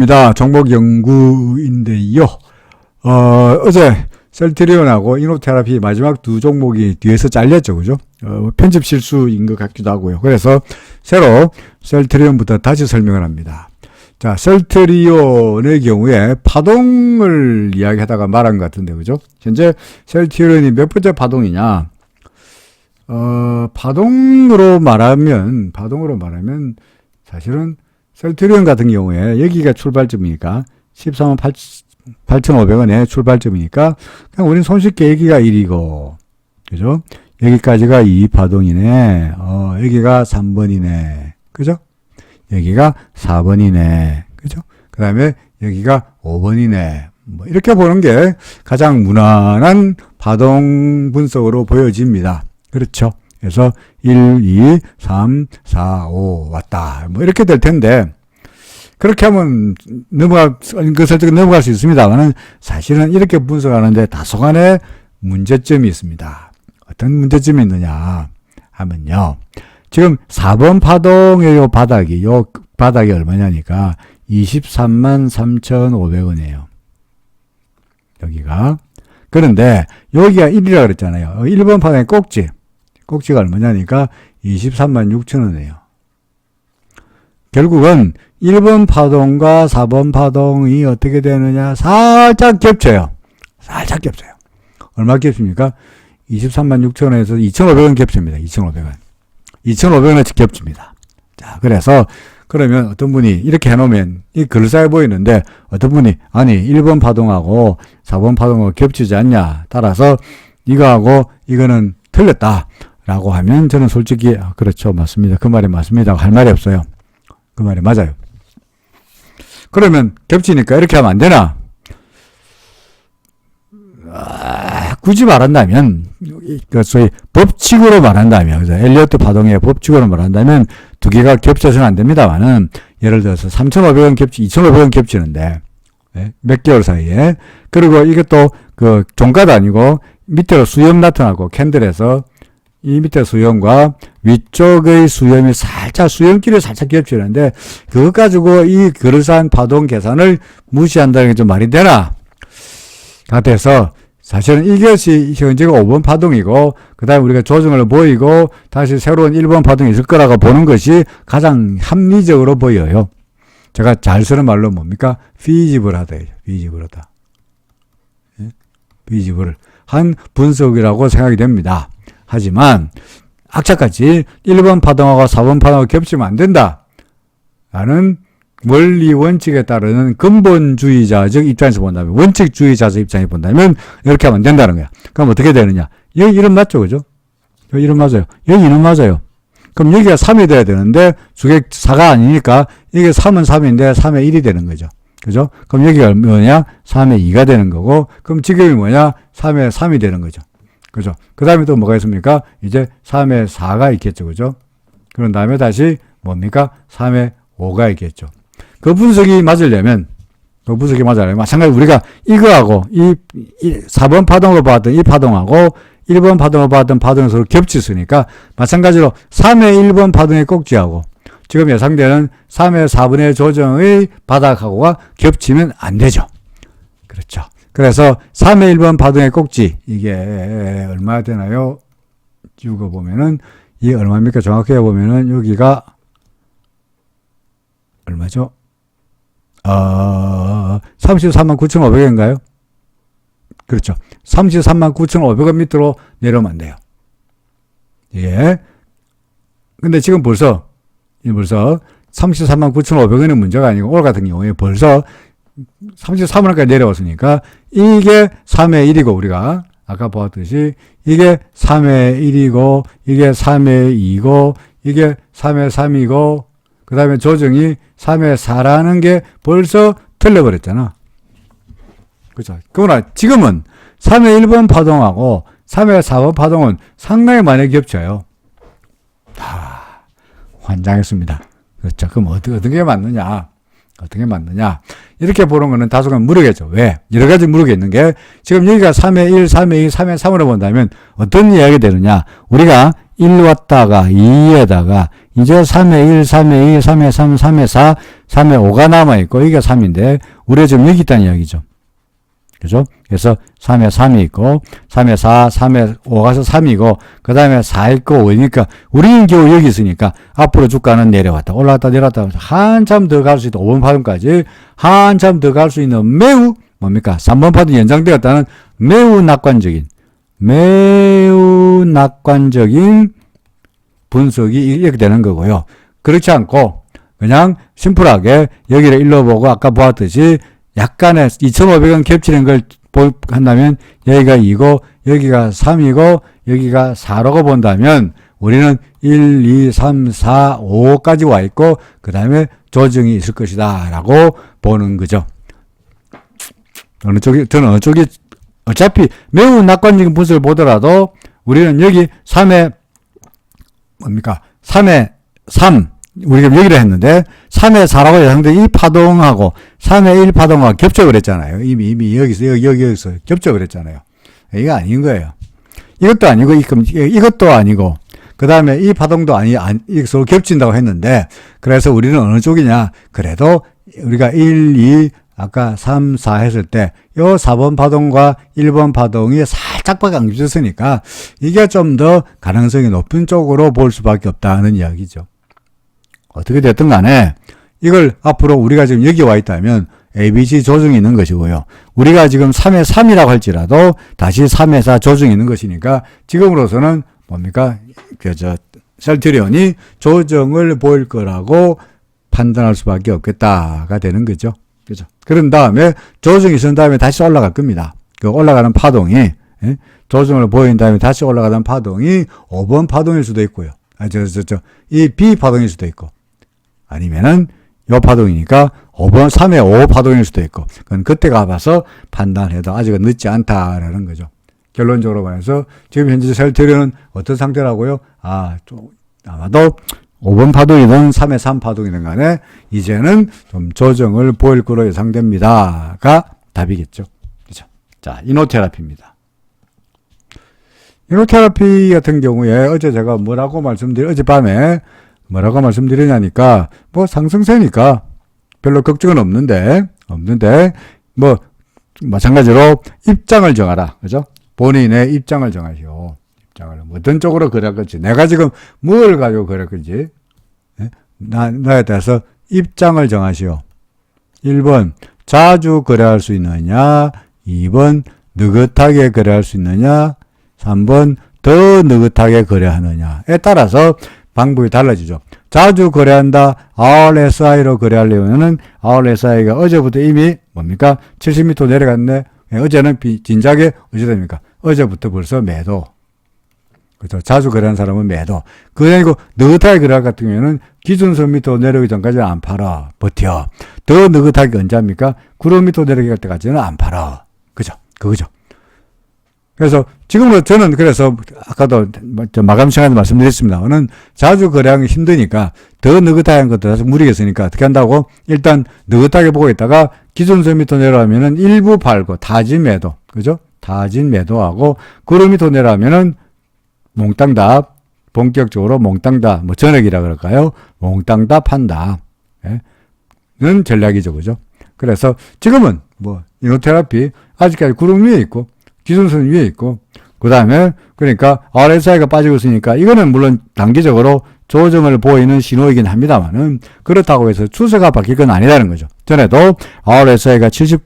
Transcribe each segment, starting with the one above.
입니다. 종목 연구인데요. 어제 셀트리온하고 이노테라피 마지막 두 종목이 뒤에서 잘렸죠, 그죠? 편집 실수인 것 같기도 하고요. 그래서 새로 셀트리온부터 다시 설명을 합니다. 자, 셀트리온의 경우에 파동을 이야기하다가 말한 것 같은데, 그죠? 현재 셀트리온이 몇 번째 파동이냐? 파동으로 말하면 사실은 셀트리온 같은 경우에 여기가 출발점이니까 13만 8,500원의 출발점이니까 그냥 우리는 손쉽게 여기가 1이고, 그죠? 여기까지가 2파동이네. 여기가 3번이네. 그죠? 여기가 4번이네. 그죠? 그 다음에 여기가 5번이네. 뭐 이렇게 보는 게 가장 무난한 파동 분석으로 보여집니다. 그렇죠? 그래서 1, 2, 3, 4, 5 왔다. 뭐 이렇게 될 텐데, 그렇게 하면 설득 넘어갈 수 있습니다만은 사실은 이렇게 분석하는데 다소간의 문제점이 있습니다. 어떤 문제점이 있느냐 하면요. 지금 4번 파동의 요 바닥이 얼마냐니까 23만 3,500원이에요. 여기가. 그런데 여기가 1이라고 그랬잖아요. 1번 파동의 꼭지가 얼마냐니까 23만 6천원이에요. 결국은 1번 파동과 4번 파동이 어떻게 되느냐? 살짝 겹쳐요. 얼마 겹칩니까? 23만 6천원에서 2,500원 겹칩니다. 2,500원. 2,500원어치 겹칩니다. 자, 그러면 어떤 분이 이렇게 해놓으면 이 글사에 보이는데 어떤 분이 아니 1번 파동하고 4번 파동하고 겹치지 않냐? 따라서 이거하고 이거는 틀렸다 라고 하면 저는 솔직히 그렇죠, 맞습니다. 그 말이 맞습니다. 할 말이 없어요. 그 말이 맞아요. 그러면 겹치니까 이렇게 하면 안 되나? 굳이 말한다면, 소위 법칙으로 말한다면, 그래서 엘리어트 파동의 법칙으로 말한다면 두 개가 겹쳐서는 안 됩니다만은, 예를 들어서 3,500원 2,500원 겹치는데, 몇 개월 사이에. 그리고 이것도 종가도 아니고 밑으로 수염 나타나고 캔들에서 이 밑에 수염과 위쪽의 수염이 수염끼리 살짝 겹치는데, 그것 가지고 이 그럴싸한 파동 계산을 무시한다는 게 좀 말이 되나? 같아서, 사실은 이것이 현재가 5번 파동이고, 그 다음에 우리가 조정을 보이고, 다시 새로운 1번 파동이 있을 거라고 보는 것이 가장 합리적으로 보여요. 제가 잘 쓰는 말로 뭡니까? 피지블하다. 피지블한 분석이라고 생각이 됩니다. 하지만 악착같이 1번 파동하고 4번 파동하고 겹치면 안 된다 라는 원리 원칙에 따르는 근본주의자적 입장에서 본다면, 원칙주의자적 입장에서 본다면 이렇게 하면 안 된다는 거야. 그럼 어떻게 되느냐? 여기 1은 맞죠, 그죠? 여기 1은 맞아요. 여기 2는 맞아요. 그럼 여기가 3이 돼야 되는데 주객 4가 아니니까 이게 3은 3인데 3의 1이 되는 거죠. 그죠? 그럼 여기가 뭐냐? 3의 2가 되는 거고, 그럼 지금이 뭐냐? 3의 3이 되는 거죠. 그죠? 그 다음에 또 뭐가 있습니까? 이제 3의 4가 있겠죠. 그죠? 그런 다음에 다시 뭡니까? 3의 5가 있겠죠. 그 분석이 맞으려면 마찬가지로 우리가 이거하고 이 4번 파동으로 봤던 이 파동하고 1번 파동으로 봤던 파동이 서로 겹치으니까 마찬가지로 3의 1번 파동의 꼭지하고 지금 예상되는 3의 4분의 조정의 바닥하고가 겹치면 안 되죠. 그렇죠. 그래서 3의 1번 파동의 꼭지, 이게 얼마 되나요? 보면은, 이게 얼마입니까? 정확하게 보면은, 여기가, 얼마죠? 33만 9,500원인가요? 그렇죠. 33만 9,500원 밑으로 내려오면 안 돼요. 예. 근데 지금 벌써 33만 9,500원의 문제가 아니고, 오늘 같은 경우에 벌써 33원까지 내려왔으니까 이게 3의 1이고, 우리가 아까 보았듯이 이게 3의 1이고 이게 3의 2고 이게 3의 3이고 그 다음에 조정이 3의 4라는 게 벌써 틀려버렸잖아. 그렇죠. 그러나 지금은 3의 1번 파동하고 3의 4번 파동은 상당히 많이 겹쳐요. 환장했습니다. 그렇죠. 그럼 어떻게 맞느냐? 이렇게 보는 거는 다소간 무르겠죠. 왜? 여러 가지 무르겠는 게, 지금 여기가 3의 1, 3의 2, 3의 3으로 본다면 어떤 이야기가 되느냐? 우리가 1 왔다가 2에다가 이제 3의 1, 3의 2, 3의 3, 3의 4, 3의 5가 남아있고, 이게 3인데, 우리가 지금 여기 있다는 이야기죠. 그죠? 그래서 3에 3이 있고, 3에 4, 3에 5가서 3이고, 그 다음에 4 있고 5니까, 우리는 겨우 여기 있으니까, 앞으로 주가는 내려왔다, 올라갔다, 내려왔다, 한참 더 갈 수 있다, 5번 파동까지, 한참 더 갈 수 있는 매우, 뭡니까? 3번 파동 연장되었다는 매우 낙관적인 분석이 이렇게 되는 거고요. 그렇지 않고, 그냥 심플하게 여기를 일러보고, 아까 보았듯이, 약간의 2,500원 겹치는 걸 한다면 여기가 2고 여기가 3이고 여기가 4라고 본다면 우리는 1, 2, 3, 4, 5까지 와 있고 그 다음에 조정이 있을 것이다 라고 보는 거죠. 저는 어느 쪽이 어차피 매우 낙관적인 분석을 보더라도 우리는 여기 3에 뭡니까? 3에 3 우리가 여기를 했는데 3의 4라고 예상된 이 파동하고 3의 1 파동하고 겹쳐을 했잖아요. 이미 여기서 겹쳐을 했잖아요. 이거 아닌 거예요. 이것도 아니고 이것도 아니고 그 다음에 이 파동도 서로 겹친다고 했는데 그래서 우리는 어느 쪽이냐 그래도 우리가 1, 2 아까 3, 4 했을 때 요 4번 파동과 1번 파동이 살짝밖에 안 겹쳤으니까 이게 좀 더 가능성이 높은 쪽으로 볼 수밖에 없다는 이야기죠. 어떻게 됐든 간에 이걸 앞으로 우리가 지금 여기 와 있다면 ABC 조정이 있는 것이고요. 우리가 지금 3의 3이라고 할지라도 다시 3의 4 조정이 있는 것이니까 지금으로서는 뭡니까? 셀트리온이 조정을 보일 거라고 판단할 수밖에 없겠다가 되는 거죠. 그죠? 그런 다음에 조정이 있은 다음에 다시 올라갈 겁니다. 그 올라가는 파동이 조정을 보인 다음에 다시 올라가는 파동이 5번 파동일 수도 있고요. 이 B 파동일 수도 있고 아니면은 요 파동이니까 5번 3의 5 파동일 수도 있고 그건 그때 가봐서 판단해도 아직은 늦지 않다라는 거죠. 결론적으로 말해서 지금 현재 셀트리온은 어떤 상태라고요? 아마도 5번 파동이든 3의 3 파동이든 간에 이제는 좀 조정을 보일 거로 예상됩니다가 답이겠죠. 그렇죠? 자, 이노테라피입니다. 이노테라피 같은 경우에 어제 제가 어젯밤에 뭐라고 말씀드리냐니까 뭐 상승세니까 별로 걱정은 없는데 뭐 마찬가지로 입장을 정하라. 그죠? 본인의 입장을 정하시오. 입장을 어떤 쪽으로 그럴 건지 내가 지금 뭘 가지고 그럴 건지 나에 따라서 입장을 정하시오. 1번 자주 거래할 수 있느냐 2번 느긋하게 거래할 수 있느냐 3번 더 느긋하게 거래하느냐에 따라서 방법이 달라지죠. 자주 거래한다. RSI로 거래하려면은 RSI가 어제부터 이미 뭡니까? 70m 내려갔네. 어제는 진작에 어제 됩니까? 어제부터 벌써 매도. 그렇죠. 자주 거래하는 사람은 매도. 그게 아니고 느긋하게 거래할 같은 경우에는 기준선 밑으로 내려오기 전까지는 안 팔아. 버텨. 더 느긋하게 언제 합니까? 9로 밑으로 내려갈 때까지는 안 팔아. 그죠? 그거죠. 그래서 지금은 저는 그래서 아까도 마감 시간에 말씀드렸습니다만은 자주 거래하기 힘드니까 더 느긋하게 하는 것도 사실 무리겠으니까 어떻게 한다고? 일단 느긋하게 보고 있다가 기준선 밑으로 내려가면은 일부 팔고 타진 매도. 그죠? 타진 매도하고 구름 밑으로 내려가면은 몽땅 다 본격적으로 몽땅 다 뭐 전액이라 그럴까요? 몽땅 다 판다. 는 전략이죠. 그죠? 그래서 지금은 뭐 이노테라피 아직까지 구름 위에 있고 기준선 위에 있고 그 다음에 그러니까 RSI가 빠지고 있으니까 이거는 물론 단기적으로 조정을 보이는 신호이긴 합니다만은 그렇다고 해서 추세가 바뀔 건 아니라는 거죠. 전에도 RSI가 70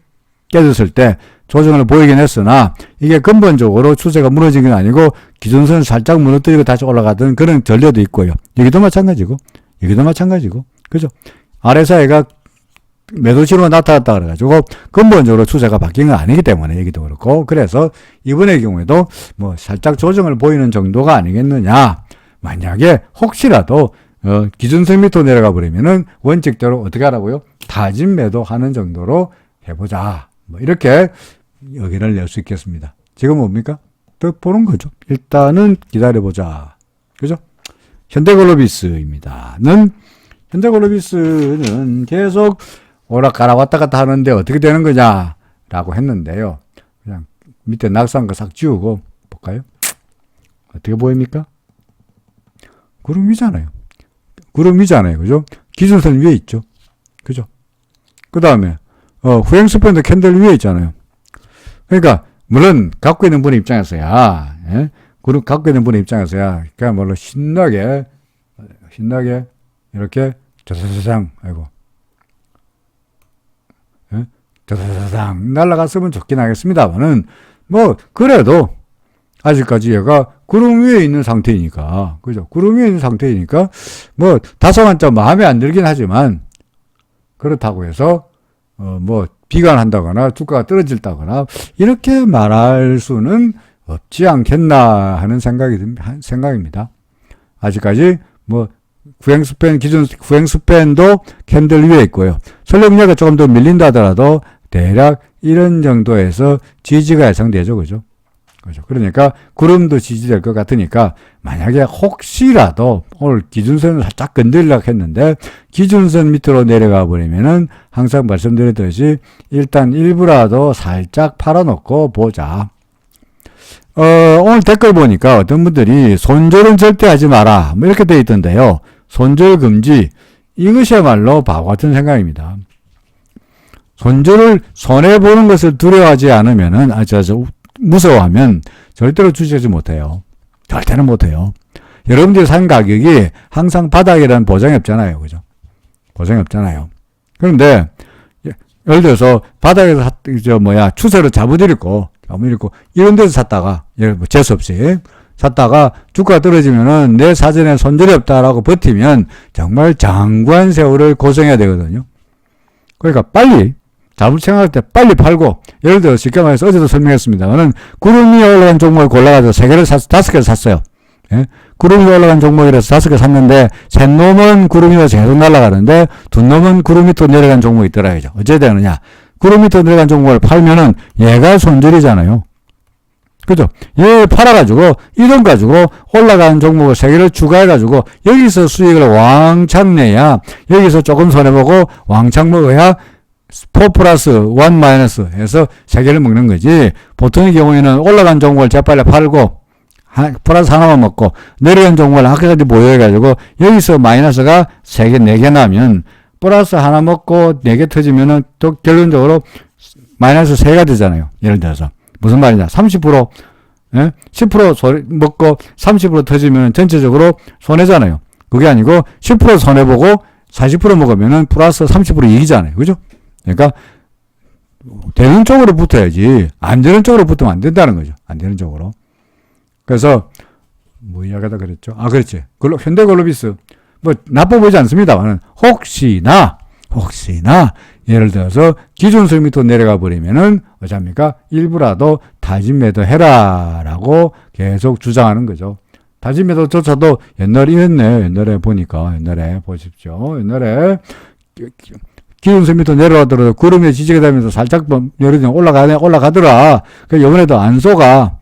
깨졌을 때 조정을 보이긴 했으나 이게 근본적으로 추세가 무너진 건 아니고 기준선을 살짝 무너뜨리고 다시 올라가던 그런 전례도 있고요. 여기도 마찬가지고 그죠? RSI가 매도 신호가 나타났다 그래가지고 근본적으로 추세가 바뀐 건 아니기 때문에 여기도 그렇고 그래서 이번의 경우에도 뭐 살짝 조정을 보이는 정도가 아니겠느냐. 만약에 혹시라도 기준선 밑으로 내려가 버리면은 원칙대로 어떻게 하라고요? 타진 매도하는 정도로 해보자. 뭐 이렇게 의견을 낼 수 있겠습니다. 지금 뭡니까? 또 보는 거죠. 일단은 기다려보자. 그죠? 현대글로비스입니다. 현대글로비스는 계속 오락가락 왔다 갔다 하는데 어떻게 되는 거냐라고 했는데요. 그냥 밑에 낙서한 거 싹 지우고 볼까요? 어떻게 보입니까? 구름 위잖아요. 구름이잖아요. 그죠? 기준선 위에 있죠. 그죠? 그 다음에, 후행스팬도 캔들 위에 있잖아요. 그러니까, 물론, 갖고 있는 분의 입장에서야, 예? 구름 갖고 있는 분의 입장에서야, 그야말로 신나게, 이렇게, 자자자장, 아이고, 예? 자자자장, 날아갔으면 좋긴 하겠습니다만은, 뭐, 그래도, 아직까지 얘가 구름 위에 있는 상태이니까, 그죠? 구름 위에 있는 상태이니까, 뭐, 다소간좀 마음에 안 들긴 하지만, 그렇다고 해서, 뭐, 비관한다거나, 주가가 떨어질다거나, 이렇게 말할 수는 없지 않겠나 하는 생각입니다. 아직까지, 뭐, 구행스팬도 캔들 위에 있고요. 설렁력이 조금 더 밀린다 하더라도, 대략 이런 정도에서 지지가 예상되죠. 그죠? 그러니까 구름도 지지될 것 같으니까 만약에 혹시라도 오늘 기준선을 살짝 건드리려고 했는데 기준선 밑으로 내려가 버리면은 항상 말씀드렸듯이 일단 일부라도 살짝 팔아놓고 보자. 오늘 댓글 보니까 어떤 분들이 손절은 절대 하지 마라 뭐 이렇게 돼 있던데요. 손절 금지, 이것이야말로 바보 같은 생각입니다. 손절을 손해보는 것을 두려워하지 않으면은 무서워하면 절대로 주식하지 못해요. 절대는 못해요. 여러분들이 산 가격이 항상 바닥이라는 보장이 없잖아요. 그죠? 보장이 없잖아요. 그런데 예를 들어서 바닥에서 추세를 잡아들이고 이런 데서 샀다가 재수없이 샀다가 주가가 떨어지면은 내 사전에 손절이 없다라고 버티면 정말 장구한 세월을 고생해야 되거든요. 그러니까 빨리 잡을 생각할 때 빨리 팔고, 예를 들어 쉽게 말해서 어제도 설명했습니다만은 구름이 올라간 종목을 골라가지고 5개를 샀어요. 예? 구름이 올라간 종목이라서 5개 샀는데 셋 놈은 구름이 계속 날아가는데 두 놈은 구름이 또 내려간 종목이 있더라. 그죠? 어째 되느냐? 구름이 또 내려간 종목을 팔면은 얘가 손절이잖아요. 그죠? 얘 팔아가지고 이 돈 가지고 올라가는 종목을 3개를 추가해가지고 여기서 수익을 왕창 내야, 여기서 조금 손해보고 왕창 먹어야 4 플러스 1 마이너스 해서 3개를 먹는 거지. 보통의 경우에는 올라간 종목을 재빨리 팔고 플러스 하나만 먹고 내려간 종목을 한개까지 모여가지고 여기서 마이너스가 3개, 4개 나면 플러스 하나 먹고 4개 터지면은 또 결론적으로 마이너스 3가 되잖아요. 예를 들어서 무슨 말이냐, 30% 10% 먹고 30% 터지면 전체적으로 손해잖아요. 그게 아니고 10% 손해보고 40% 먹으면은 플러스 30% 이익이잖아요. 그죠? 그러니까 되는 쪽으로 붙어야지 안 되는 쪽으로 붙으면 안 된다는 거죠. 안 되는 쪽으로. 그래서 뭐 이야기하다 그랬죠. 그렇지. 현대글로비스 뭐 나빠 보이지 않습니다만 혹시나 예를 들어서 기준선 밑으로 내려가 버리면은 어쩝니까? 일부라도 타진 매도 해라라고 계속 주장하는 거죠. 타진 매도조차도 옛날에 이랬네. 옛날에 보니까, 옛날에 보십시오. 옛날에 기준선 밑으로 내려가더라도 구름에 지지게 되면서 살짝 예를 들면 올라가더라. 그 이번에도 안 속아.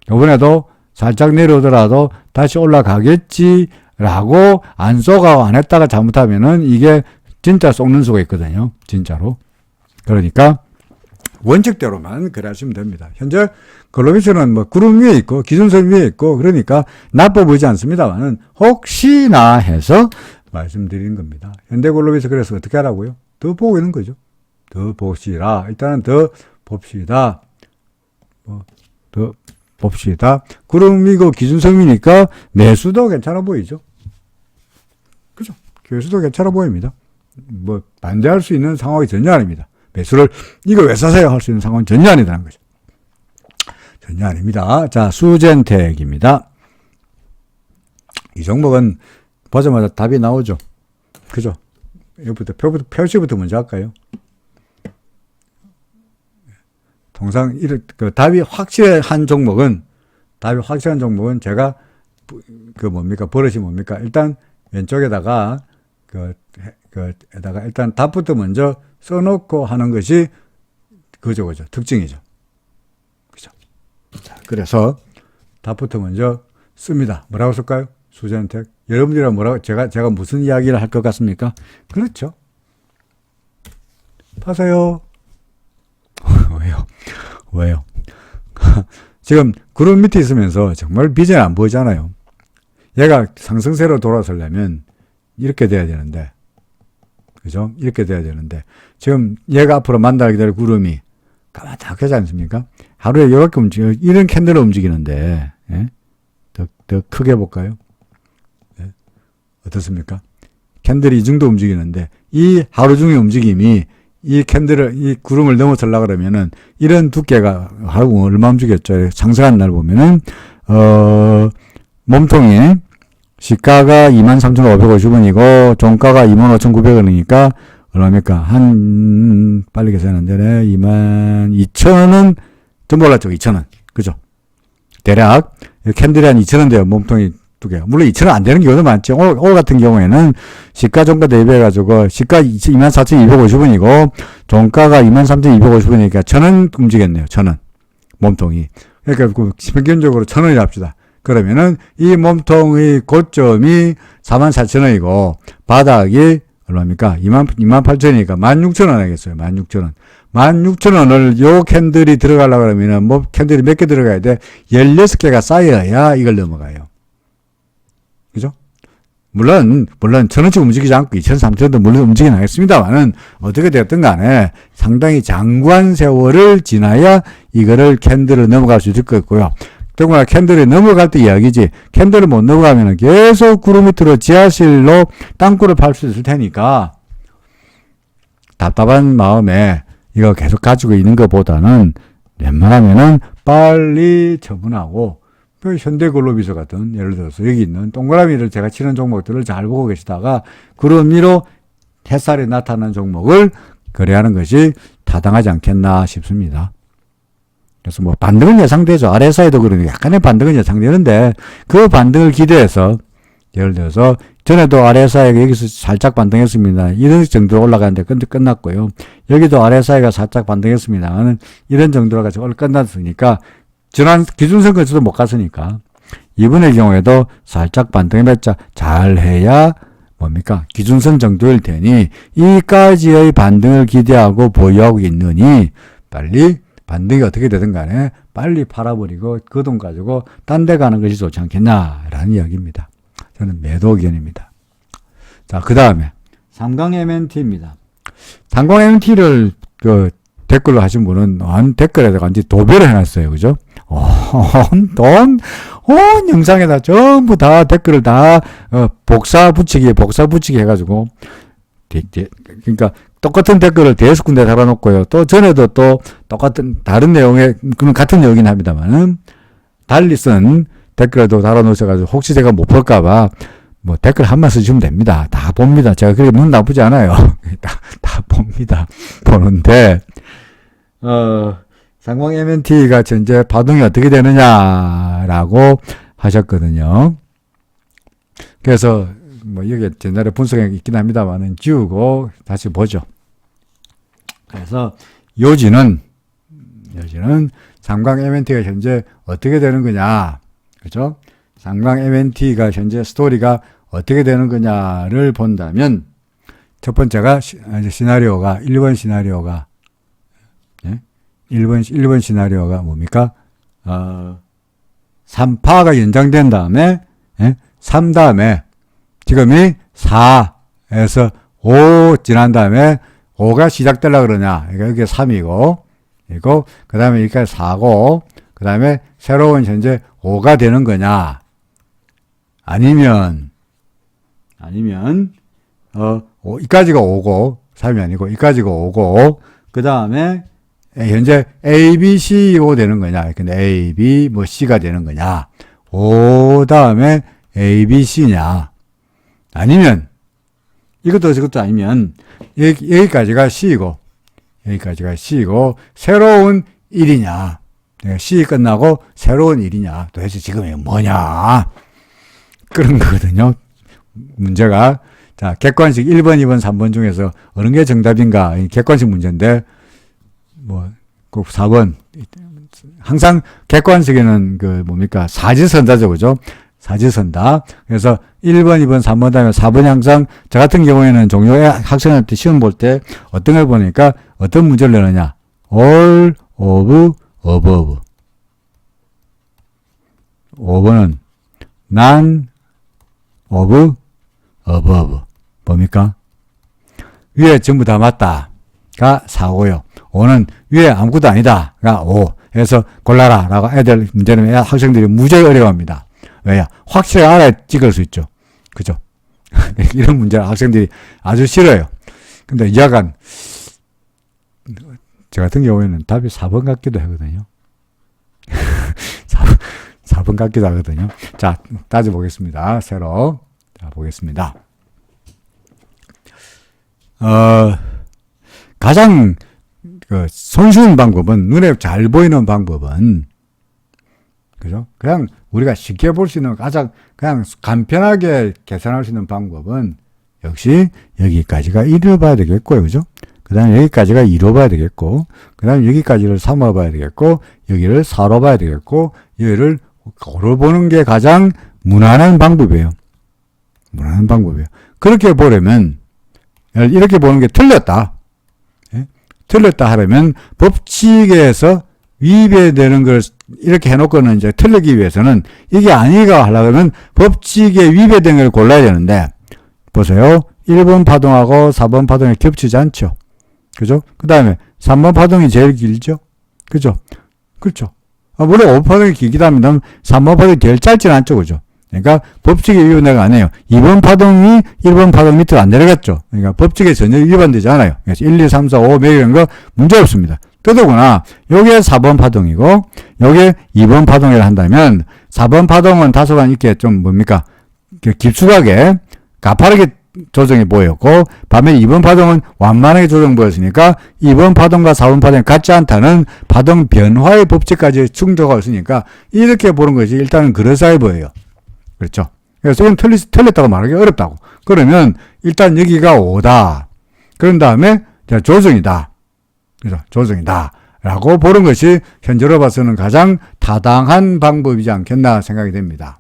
이번에도 살짝 내려오더라도 다시 올라가겠지라고 안 속아 안 했다가 잘못하면은 이게 진짜 속는 수가 있거든요. 진짜로. 그러니까 원칙대로만 그래 하시면 됩니다. 현재 글로비스는 뭐 구름 위에 있고 기준선 위에 있고 그러니까 나빠 보이지 않습니다만은 혹시나 해서 말씀드리는 겁니다. 현대 글로비스 그래서 어떻게 하라고요? 더 보고 있는 거죠. 더 봅시다. 일단은 더 봅시다. 더 봅시다. 구름이고 기준선이니까 매수도 괜찮아 보이죠. 그죠? 매수도 괜찮아 보입니다. 뭐 반대할 수 있는 상황이 전혀 아닙니다. 매수를 이거 왜 사세요? 할 수 있는 상황은 전혀 아니라는 거죠. 전혀 아닙니다. 자, 수젠텍입니다. 이 종목은 보자마자 답이 나오죠. 그죠? 이거부터 표시부터 먼저 할까요? 통상 답이 확실한 종목은 제가 버릇이 뭡니까? 일단 왼쪽에다가 일단 답부터 먼저 써놓고 하는 것이 그죠. 특징이죠. 그죠. 자, 그래서 답부터 먼저 씁니다. 뭐라고 쓸까요? 수젠텍. 여러분들이랑 뭐라고, 제가 무슨 이야기를 할 것 같습니까? 그렇죠. 파세요. 왜요? 지금 구름 밑에 있으면서 정말 비전이 안 보이잖아요. 얘가 상승세로 돌아서려면 이렇게 돼야 되는데, 그죠? 이렇게 돼야 되는데, 지금 얘가 앞으로 만나게 될 구름이 까마득하지 않습니까? 하루에 이렇게 움직여, 이런 캔들로 움직이는데, 예? 더 크게 볼까요? 예? 어떻습니까? 캔들이 이 정도 움직이는데, 이 하루 중의 움직임이 이 캔들을, 이 구름을 넘어서려고 그러면은, 이런 두께가 하루 얼마 움직였죠? 상승한 날 보면은, 몸통이 시가가 23,550원이고, 종가가 25,900원이니까, 얼마입니까? 빨리 계산하면 되네. 22,000원 좀 올랐죠. 2,000원. 그죠? 대략, 캔들이 한 2,000원 돼요. 몸통이 두 개. 물론 2,000원 안 되는 경우도 많죠. 오늘 같은 경우에는 시가 종가 대비해가지고, 시가 24,250원이고, 종가가 23,250원이니까 1,000원 움직였네요. 1,000원. 몸통이. 그러니까, 평균적으로 1,000원이라 합시다. 그러면은, 이 몸통의 고점이 44,000원이고, 바닥이 얼마입니까? 28,000원이니까 16,000원 하겠어요. 16,000원. 16,000원을 요 캔들이 들어가려고 그러면은 뭐 캔들이 몇 개 들어가야 돼? 16개가 쌓여야 이걸 넘어가요. 그죠? 물론 1,000원씩 움직이지 않고 2,000원, 3,000원도 물론 움직이긴 하겠습니다만은 어떻게 되었든 간에 상당히 장구한 세월을 지나야 이거를 캔들을 넘어갈 수 있을 것 같고요. 더구나 캔들이 넘어갈 때 이야기지. 캔들을 못 넘어가면 계속 구름 밑으로 지하실로 땅굴을 팔 수 있을 테니까 답답한 마음에 이거 계속 가지고 있는 것보다는 웬만하면은 빨리 처분하고 현대글로비스 같은 예를 들어서 여기 있는 동그라미를 제가 치는 종목들을 잘 보고 계시다가 구름 위로 햇살이 나타나는 종목을 거래하는 것이 타당하지 않겠나 싶습니다. 그래서 뭐 반등은 예상되죠. RSI도 그러니 약간의 반등은 예상되는데 그 반등을 기대해서 예를 들어서 전에도 RSI가 여기서 살짝 반등했습니다. 이런 정도로 올라가는데 끝났고요. 여기도 RSI가 살짝 반등했습니다만 이런 정도로 가지고 끝났으니까 지난 기준선 근처도 못 갔으니까 이번의 경우에도 살짝 반등해봤자 잘해야 뭡니까? 기준선 정도일 테니 이까지의 반등을 기대하고 보유하고 있느니 빨리 반등이 어떻게 되든 간에 빨리 팔아버리고 그 돈 가지고 딴 데 가는 것이 좋지 않겠냐라는 이야기입니다. 저는 매도 의견입니다. 자, 그 다음에 삼강 MNT입니다. 삼강 MNT를 댓글로 하신 분은 댓글에다가 완전 도배를 해놨어요. 그죠? 온 영상에다 전부 다 댓글을 다 복사 붙이기 해가지고 그러니까 똑같은 댓글을 대여섯 군데 달아놓고요. 또 전에도 또 똑같은 다른 내용의 그건 같은 내용이긴 합니다만은 달리 쓴 댓글도 달아놓으셔가지고 혹시 제가 못 볼까봐 뭐 댓글 한번 쓰시면 됩니다. 다 봅니다. 제가 그렇게 눈 나쁘지 않아요. 다 봅니다. 보는데 상광 MNT가 현재 파동이 어떻게 되느냐라고 하셨거든요. 그래서 뭐 여기 옛날에 분석이 있긴 합니다만은 지우고 다시 보죠. 그래서 요지는 상광 MNT가 현재 어떻게 되는 거냐, 그죠? 상광 MNT가 현재 스토리가 어떻게 되는 거냐를 본다면 첫 번째가 시나리오가 1번 시나리오가 1번 시나리오가 뭡니까? 3파가 연장된 다음에 3 다음에 지금이 4에서 5 지난 다음에 5가 시작되려고 그러냐. 그러니까 이게 3이고, 그 다음에 여기까지 4고, 그 다음에 새로운 현재 5가 되는 거냐. 아니면, 이까지가 5고, 3이 아니고, 이까지가 5고, 그 다음에 현재 A, B, C, O 되는 거냐. 근데 A, B, 뭐 C가 되는 거냐. 5 다음에 A, B, C냐. 아니면 이것도 저것도 아니면 여기까지가 C이고 새로운 1이냐. C 끝나고 새로운 1이냐. 도대체 지금 이게 뭐냐. 그런 거거든요. 문제가. 자, 객관식 1번, 2번, 3번 중에서 어느 게 정답인가. 객관식 문제인데 뭐 꼭 4번. 항상 객관식에는 뭡니까? 사지선다죠. 그죠? 사지선다. 그래서 1번, 2번, 3번 다음에 4번이 항상 저 같은 경우에는 종료의 학생한테 시험 볼 때 어떤 걸 보니까 어떤 문제를 내느냐. all of above. 5번은 none of above. 뭡니까? 위에 전부 다 맞다가 4고요. 5는 위에 아무것도 아니다가 5. 해서 골라라 라고 애들 문제는 학생들이 무지하게 어려워합니다. 왜냐? 확실히 알아야 찍을 수 있죠. 그죠? 이런 문제를 학생들이 아주 싫어요. 근데 약간 저 같은 경우에는 답이 4번 같기도 하거든요. 4번 같기도 하거든요. 자, 따져보겠습니다. 새로. 자, 보겠습니다. 가장 손쉬운 방법은, 눈에 잘 보이는 방법은, 그죠? 그냥 우리가 쉽게 볼 수 있는 가장 그냥 간편하게 계산할 수 있는 방법은 역시 여기까지가 1로 봐야 되겠고요. 그죠? 그 다음에 여기까지가 2로 봐야 되겠고, 그 다음에 여기까지를 3로 봐야 되겠고, 여기를 4로 봐야 되겠고, 여기를 5로 보는 게 가장 무난한 방법이에요. 무난한 방법이에요. 그렇게 보려면, 이렇게 보는 게 틀렸다. 예? 틀렸다 하려면 법칙에서 위배되는 걸 이렇게 해놓고는 이제 틀리기 위해서는 이게 아니가 하려면 법칙에 위배된 걸 골라야 되는데, 보세요. 1번 파동하고 4번 파동이 겹치지 않죠. 그죠? 그 다음에 3번 파동이 제일 길죠? 그죠? 그렇죠. 물론 5번 파동이 길기도 합니다. 3번 파동이 제일 짧지는 않죠. 그죠? 그러니까 법칙에 위반되가 아니에요. 2번 파동이 1번 파동 밑으로 안 내려갔죠. 그러니까 법칙에 전혀 위반되지 않아요. 그래서 1, 2, 3, 4, 5 매기는 거 문제 없습니다. 더더구나 요게 4번 파동이고 요게 2번 파동이라 한다면 4번 파동은 다소간 이렇게 좀 뭡니까? 깊숙하게 가파르게 조정이 보였고 반면에 2번 파동은 완만하게 조정 보였으니까 2번 파동과 4번 파동이 같지 않다는 파동 변화의 법칙까지 충족하고 있으니까 이렇게 보는 것이 일단은 그럴싸해 보여요. 그렇죠? 그래서 이건 틀렸다고 말하기 어렵다고. 그러면 일단 여기가 5다. 그런 다음에 조정이다. 그죠? 조정이다. 라고 보는 것이 현재로 봐서는 가장 타당한 방법이지 않겠나 생각이 됩니다.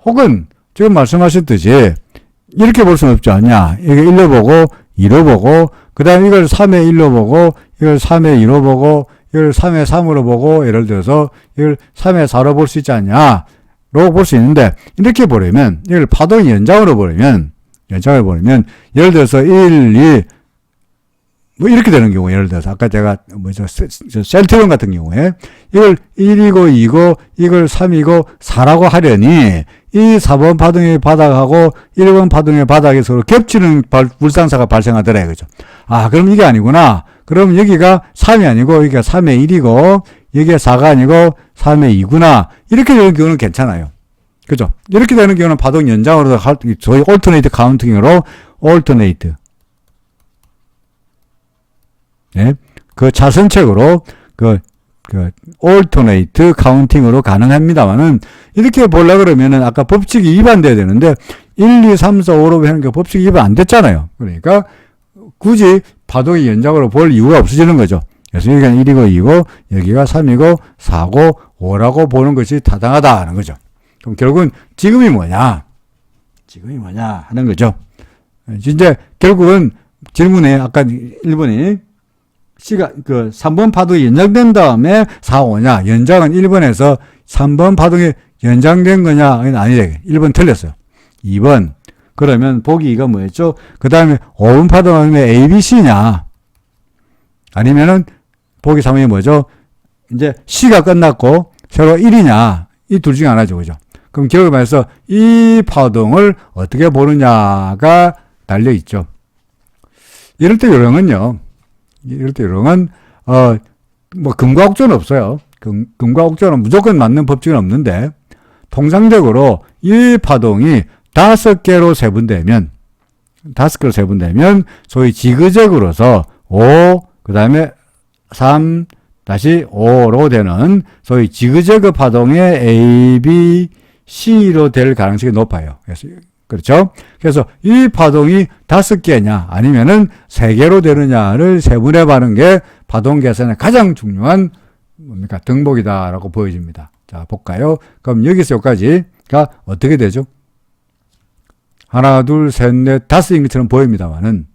혹은 지금 말씀하셨듯이 이렇게 볼 수는 없지 않냐. 이게 1로 보고 2로 보고 그 다음에 이걸 3에 1로 보고 이걸 3에 2로 보고 이걸 3에 3으로 보고 예를 들어서 이걸 3에 4로 볼 수 있지 않냐. 라고 볼 수 있는데 이렇게 보려면 이걸 파동 연장으로 보려면 예를 들어서 1, 2 뭐 이렇게 되는 경우 예를 들어서 아까 제가 셀트론 같은 경우에 이걸 1이고 2고 이걸 3이고 4라고 하려니 이 4번 파동의 바닥하고 1번 파동의 바닥이 서로 겹치는 불상사가 발생하더래. 그죠? 아, 그럼 이게 아니구나. 그럼 여기가 3이 아니고 여기가 3의 1이고 여기가 4가 아니고 3의 2구나. 이렇게 되는 경우는 괜찮아요. 그죠? 이렇게 되는 경우는 파동 연장으로 저희 올터네이트 카운팅으로 올터네이트. 예? 그 차선책으로 올터네이트 카운팅으로 가능합니다만은 이렇게 보려 그러면은 아까 법칙이 위반돼야 되는데 1, 2, 3, 4, 5로 하는 게 법칙이 위반 안 됐잖아요. 그러니까 굳이 파동의 연장으로 볼 이유가 없어지는 거죠. 그래서 여기가 1이고 2고 여기가 3이고 4고 5라고 보는 것이 타당하다는 거죠. 그럼 결국은 지금이 뭐냐 하는 거죠. 이제 결국은 질문에 아까 1번이 시간, 3번 파동이 연장된 다음에 4, 5냐. 연장은 1번에서 3번 파동이 연장된 거냐. 아니래. 1번 틀렸어요. 2번. 그러면 보기 이거 뭐였죠? 그 다음에 5번 파동은 A, B, C냐. 아니면은 보기 3번이 뭐죠? 이제 C가 끝났고 새로 1이냐. 이 둘 중에 하나죠. 그죠? 그럼 기억을 말해서 이 파동을 어떻게 보느냐가 달려있죠. 이럴 때 요령은요. 뭐, 금과 옥조는 없어요. 금과 옥조는 무조건 맞는 법칙은 없는데, 통상적으로 이 파동이 5개로 세분되면, 소위 지그재그로서 5, 그 다음에 3, 다시 5로 되는, 소위 지그재그 파동의 A, B, C로 될 가능성이 높아요. 그렇죠? 그래서 이 파동이 5개냐 아니면은 3개로 되느냐를 세분해 보는 게 파동 계산의 가장 중요한 뭡니까? 덕목이다라고 보여집니다. 자, 볼까요? 그럼 여기서 여기까지가 어떻게 되죠? 하나, 둘, 셋, 넷, 다섯인 것처럼 보입니다만은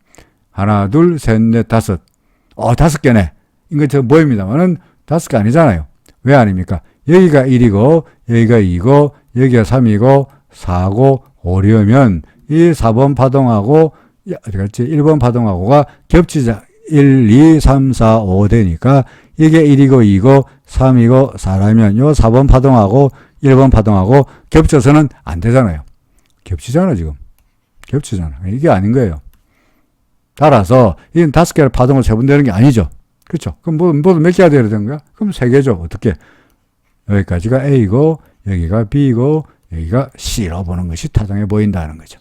하나, 둘, 셋, 넷, 다섯. 5개네. 인 것처럼 보입니다만은 5개 아니잖아요. 왜 아닙니까? 여기가 1이고 여기가 2고 여기가 3이고 4고 5려면 이 4번 파동하고, 그렇지, 1번 파동하고가 겹치자. 1, 2, 3, 4, 5 되니까 이게 1이고 2고 3이고 4라면 요 4번 파동하고 1번 파동하고 겹쳐서는 안 되잖아요. 겹치잖아, 지금. 겹치잖아. 이게 아닌 거예요. 따라서 이건 5개를 파동을 세분되는 게 아니죠. 그렇죠? 그럼 모두 몇 개가 되어야 되는 거야? 그럼 3개죠. 어떻게? 여기까지가 A고 여기가 B고 여기가 C로 보는 것이 타당해 보인다는 거죠.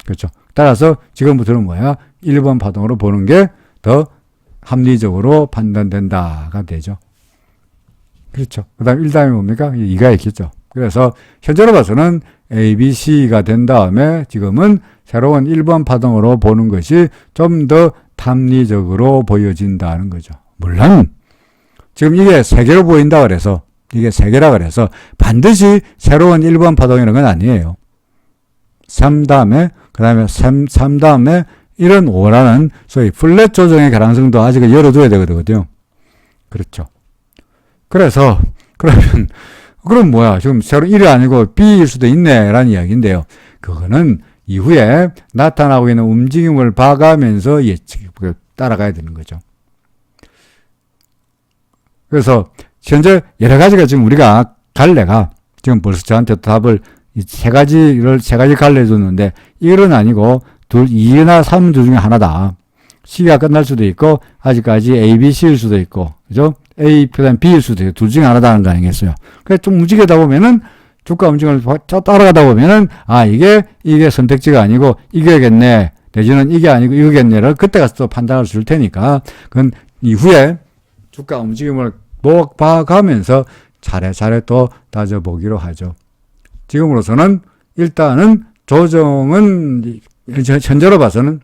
그렇죠? 따라서 지금부터는 뭐야? 1번 파동으로 보는 게 더 합리적으로 판단된다가 되죠. 그렇죠? 그 다음 1다음이 뭡니까? 2가 있겠죠. 그래서 현재로 봐서는 A, B, C가 된 다음에 지금은 새로운 1번 파동으로 보는 것이 좀 더 합리적으로 보여진다는 거죠. 물론 지금 이게 3개로 보인다 그래서 이게 3개라 그래서 반드시 새로운 1번 파동이라는 건 아니에요. 3 다음에 그 다음에 3 다음에 이런 5라는 소위 플랫 조정의 가능성도 아직은 열어둬야 되거든요. 그렇죠. 그래서 그럼 뭐야? 지금 새로 1이 아니고 B일 수도 있네 라는 이야기인데요. 그거는 이후에 나타나고 있는 움직임을 봐가면서 따라가야 되는 거죠. 그래서 현재 여러 가지가 지금 우리가 갈래가 지금 벌써 저한테 답을 세 가지 갈래 줬는데 이건 아니고 2나 3 중에 하나다. C가 끝날 수도 있고 아직까지 A, B, C일 수도 있고 그죠? A, 그다음 B일 수도 있고 둘 중에 하나다는 거 아니겠어요? 그래서 좀 움직이다 보면은 주가 움직임을 따라가다 보면은 이게 선택지가 아니고 이거겠네. 내지는 이게 아니고 이거겠네를 그때 가서 또 판단할 수 있을 테니까 그건 이후에 주가 움직임을 봐가면서 차례차례 또 따져보기로 하죠. 지금으로서는 일단은 조정은 현재로 봐서는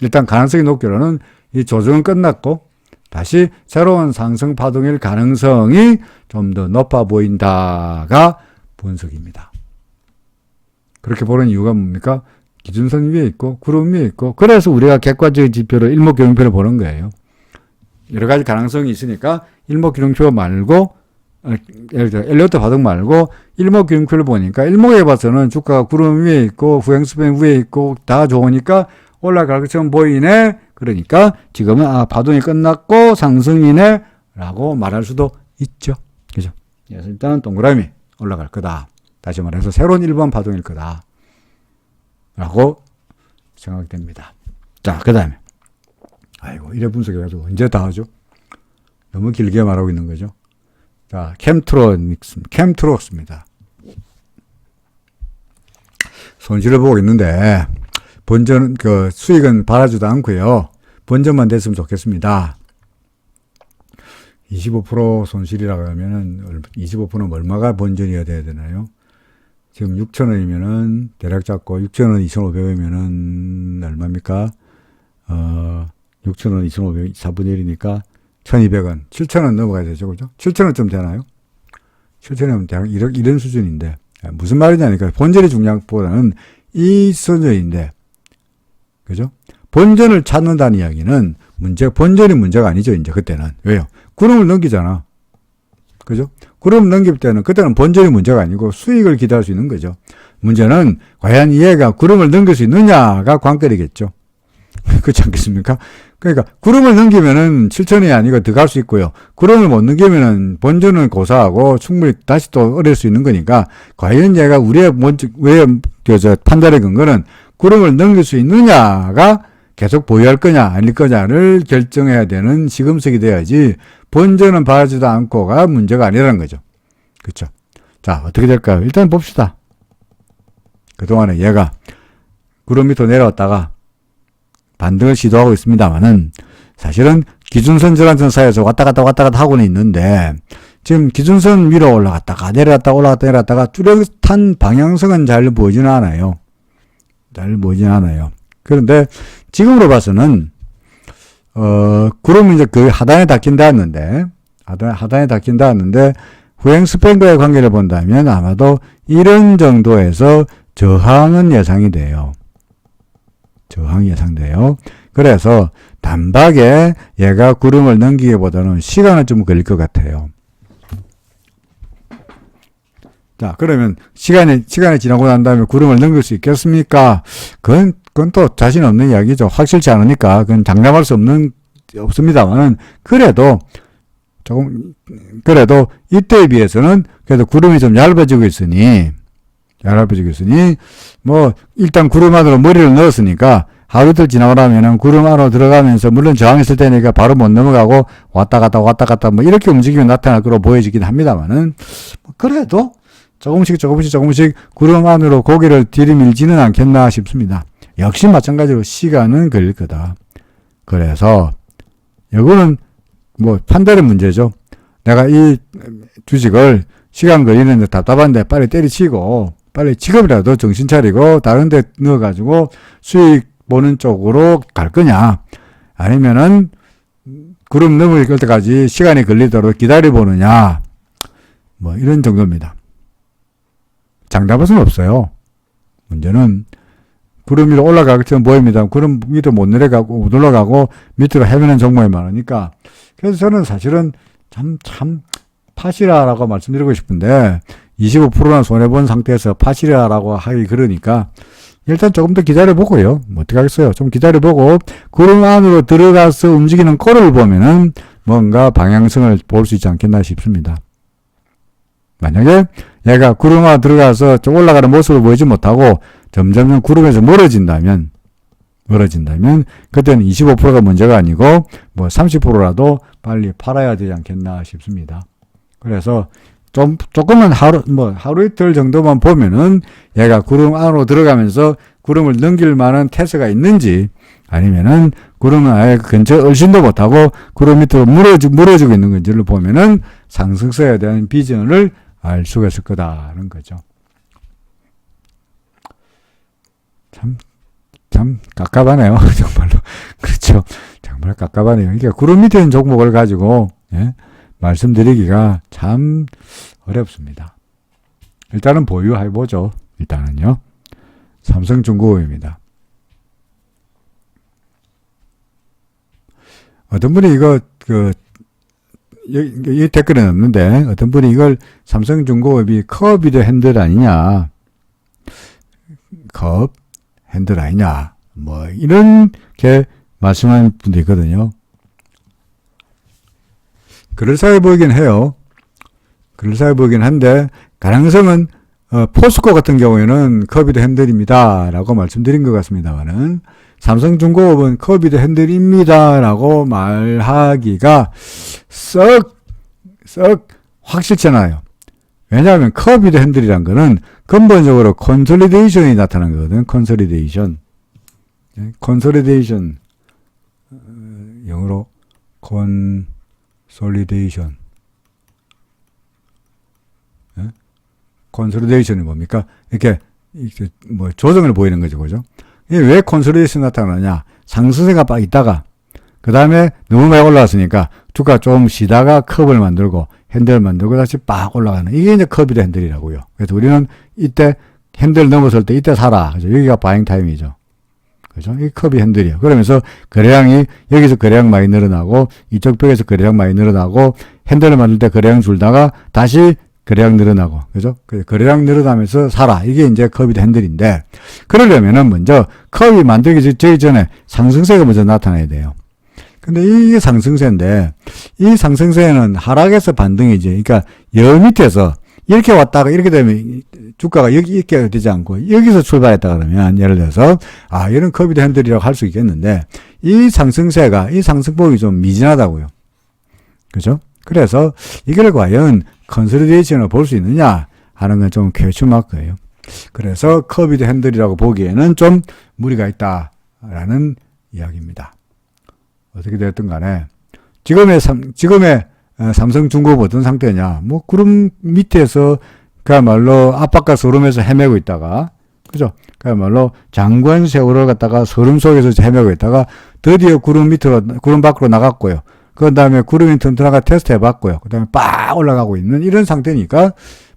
일단 가능성이 높기로는 이 조정은 끝났고 다시 새로운 상승 파동일 가능성이 좀 더 높아 보인다가 분석입니다. 그렇게 보는 이유가 뭡니까? 기준선 위에 있고 구름 위에 있고 그래서 우리가 객관적인 지표를 일목균형표를 보는 거예요. 여러 가지 가능성이 있으니까 일목균형표 말고 예를 들어 엘리어트 파동 말고 일목균형표를 보니까 일목에 봐서는 주가가 구름 위에 있고 후행스팬 위에 있고 다 좋으니까 올라갈 것처럼 보이네. 그러니까 지금은 파동이 끝났고 상승이네 라고 말할 수도 있죠. 그죠? 그래서 일단은 동그라미 올라갈 거다. 다시 말해서 새로운 1번 파동일 거다. 라고 생각됩니다. 자, 그 다음에 아이고 이래 분석해가지고 언제 다 하죠? 너무 길게 말하고 있는 거죠. 자, 캠트록스입니다. 손실을 보고 있는데 본전 수익은 바라지도 않고요. 본전만 됐으면 좋겠습니다. 25% 손실이라고 하면은 25%는 얼마가 본전이어야 되나요? 지금 6,000원이면은 대략 잡고 6,000원 2,500원이면은 얼마입니까? 6,000원 2,500원 4분의 1이니까 1,200원 7,000원 넘어가야 되죠. 그죠? 7,000원쯤 되나요? 7,000원이면 대략 이런 수준인데 무슨 말이냐니까 본전이 중요한 것보다는 이 수준인데 그죠? 본전을 찾는다는 이야기는 본전이 문제가 아니죠. 이제 그때는. 왜요? 구름을 넘기잖아. 그죠? 구름을 넘길 때는 그때는 본전이 문제가 아니고 수익을 기대할 수 있는 거죠. 문제는 과연 얘가 구름을 넘길 수 있느냐가 관건이겠죠. 그렇지 않겠습니까? 그러니까 구름을 넘기면은 7천이 아니고 더 갈 수 있고요. 구름을 못 넘기면은 본전은 고사하고 충분히 다시 또 어릴 수 있는 거니까 과연 얘가 우리의 판단의 근거는 구름을 넘길 수 있느냐가 계속 보유할 거냐 아닐 거냐를 결정해야 되는 시금석이 돼야지 본전은 바라지도 않고가 문제가 아니라는 거죠. 그렇죠? 자, 어떻게 될까요? 일단 봅시다. 그동안에 얘가 구름 밑으로 내려왔다가 반등을 시도하고 있습니다만은 사실은 기준선 절한선 사이에서 왔다 갔다 하고는 있는데 지금 기준선 위로 올라갔다가 내려갔다가 뚜렷한 방향성은 잘 보이지는 않아요. 그런데 지금으로 봐서는 구름이 이제 그 하단에 닿긴 닿았는데 후행 스팬과의 관계를 본다면 아마도 이런 정도에서 저항은 예상이 돼요. 저항이 예상돼요. 그래서 단박에 얘가 구름을 넘기기보다는 시간은 좀 걸릴 것 같아요. 자, 그러면 시간이 지나고 난 다음에 구름을 넘길 수 있겠습니까? 그건 또 자신 없는 이야기죠. 확실치 않으니까 그건 장담할 수 없습니다만은 그래도 이때에 비해서는 그래도 구름이 좀 얇아지고 있으니 뭐 일단 구름 안으로 머리를 넣었으니까 하루 이틀 지나고 나면은 구름 안으로 들어가면서 물론 저항이 있을 테니까 바로 못 넘어가고 왔다 갔다 뭐 이렇게 움직이면 나타날 거로 보여지긴 합니다만은 그래도 조금씩 구름 안으로 고개를 들이밀지는 않겠나 싶습니다. 역시 마찬가지로 시간은 걸릴 거다. 그래서 이거는 뭐 판단의 문제죠. 내가 이 주식을 시간 걸리는데 답답한데 빨리 때리치고 빨리 지금이라도 정신 차리고 다른 데 넣어가지고 수익 보는 쪽으로 갈 거냐, 아니면은 구름 넘을 때까지 시간이 걸리도록 기다려보느냐, 뭐 이런 정도입니다. 장담할 수는 없어요. 문제는 구름 위로 올라가기 전 보입니다. 구름 위로 못 올라가고 밑으로 헤매는 종목이 많으니까. 그래서 저는 사실은 참 파시라라고 말씀드리고 싶은데 25%나 손해본 상태에서 파시라라고 하기 그러니까 일단 조금 더 기다려보고요. 뭐 어떻게 하겠어요. 좀 기다려보고 구름 안으로 들어가서 움직이는 꼴을 보면은 뭔가 방향성을 볼 수 있지 않겠나 싶습니다. 만약에 얘가 구름 안으로 들어가서 좀 올라가는 모습을 보이지 못하고 점점 구름에서 멀어진다면 그때는 25%가 문제가 아니고 뭐 30%라도 빨리 팔아야 되지 않겠나 싶습니다. 그래서 조금은 하루 이틀 정도만 보면은 얘가 구름 안으로 들어가면서 구름을 넘길 만한 태세가 있는지, 아니면은 구름은 아예 근처에 얼씬도 못하고 구름 밑으로 무너지고 있는 건지를 보면은 상승세에 대한 비전을 알 수가 있을 거다는 거죠. 참 깝깝하네요. 정말로. 그렇죠. 정말 깝깝하네요. 이게 구름 밑에 있는 종목을 가지고, 예? 말씀드리기가 참 어렵습니다. 일단은 보유해보죠. 일단은요. 삼성중공업입니다. 어떤 분이 이 댓글에 없는데, 어떤 분이 이걸 삼성중공업이 커비드 핸들 아니냐, 핸들 아니냐, 뭐, 이렇게 말씀하는 분도 있거든요. 그럴싸해 보이긴 해요. 그럴싸해 보이긴 한데, 가능성은, 포스코 같은 경우에는 커비드 핸들입니다. 라고 말씀드린 것 같습니다만은, 삼성중공업은 커비드 핸들입니다. 라고 말하기가 썩 확실치 않아요. 왜냐하면 커비드 핸들이란 거는 근본적으로 컨솔리데이션이 나타난 거거든. 컨솔리데이션. 영어로 컨솔리데이션이 뭡니까? 이렇게 뭐 조정을 보이는 거죠, 그죠? 이게 왜 컨솔리데이션이 나타나냐? 상승세가 빡 있다가 그 다음에 너무 많이 올라왔으니까 주가 좀 쉬다가 컵을 만들고 핸들을 만들고 다시 빡 올라가는, 이게 이제 커비드 핸들이라고요. 그래서 우리는 이때 핸들 넘어설 때 이때 사라. 그죠? 여기가 바잉 타임이죠. 그죠? 이 커비 핸들이요. 그러면서 거래량이 여기서 거래량 많이 늘어나고 이쪽 벽에서 거래량 많이 늘어나고 핸들을 만들 때 거래량 줄다가 다시 거래량 늘어나고, 그죠? 거래량 늘어나면서 사라. 이게 이제 커비드 핸들인데, 그러려면은 먼저 컵이 만들기 전에 상승세가 먼저 나타나야 돼요. 근데 이게 상승세인데, 이 상승세는 하락에서 반등이지. 그러니까 여 밑에서 이렇게 왔다가 이렇게 되면 주가가 여기 이렇게 되지 않고 여기서 출발했다 그러면, 예를 들어서 이런 커비드 핸들이라고 할 수 있겠는데, 이 상승폭이 좀 미진하다고요. 그죠? 그래서 이걸 과연 컨솔리데이션을 볼 수 있느냐 하는 건 좀 퀘스천마크예요. 그래서 커비드 핸들이라고 보기에는 좀 무리가 있다라는 이야기입니다. 어떻게 되었든 간에 지금의 삼성중공업 어떤 상태냐, 뭐 구름 밑에서 그야말로 압박과 서름에서 헤매고 있다가, 그죠? 그야말로 장관 세월을 갖다가 서름 속에서 헤매고 있다가 드디어 구름 밖으로 나갔고요. 그 다음에 구름이 튼튼하게 테스트 해봤고요. 그 다음에 빡 올라가고 있는 이런 상태니까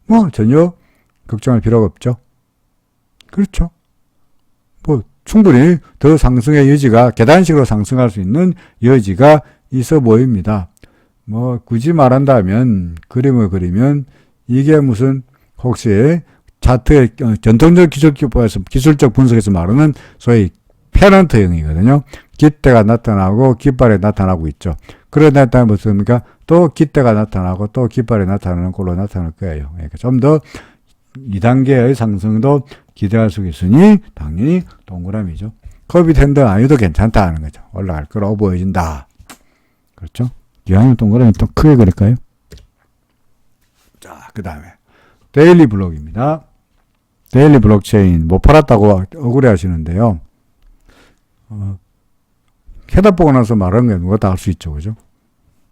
뭐 전혀 걱정할 필요가 없죠. 그렇죠. 뭐 충분히 더 상승의 여지가, 계단식으로 상승할 수 있는 여지가 있어 보입니다. 뭐 굳이 말한다면, 그림을 그리면 이게 무슨 혹시 차트의 전통적 기술적 분석에서 말하는 소위 페넌트형이거든요. 깃대가 나타나고 깃발이 나타나고 있죠. 그러다 보면 무엇입니까? 또 깃대가 나타나고 또 깃발이 나타나는 걸로 나타날 거예요. 그러니까 좀 더 2단계의 상승도 기대할 수 있으니 당연히 동그라미죠. 커비드 핸들 아니어도 괜찮다는 거죠. 올라갈 거라고 보여진다. 그렇죠? 기왕이면 동그라미 또 크게 그릴까요? 자, 그 다음에 데일리 블록입니다. 데일리 블록체인 못 팔았다고 억울해 하시는데요. 해답 보고 나서 말하는 게 누가 다 할 수 있죠. 그죠?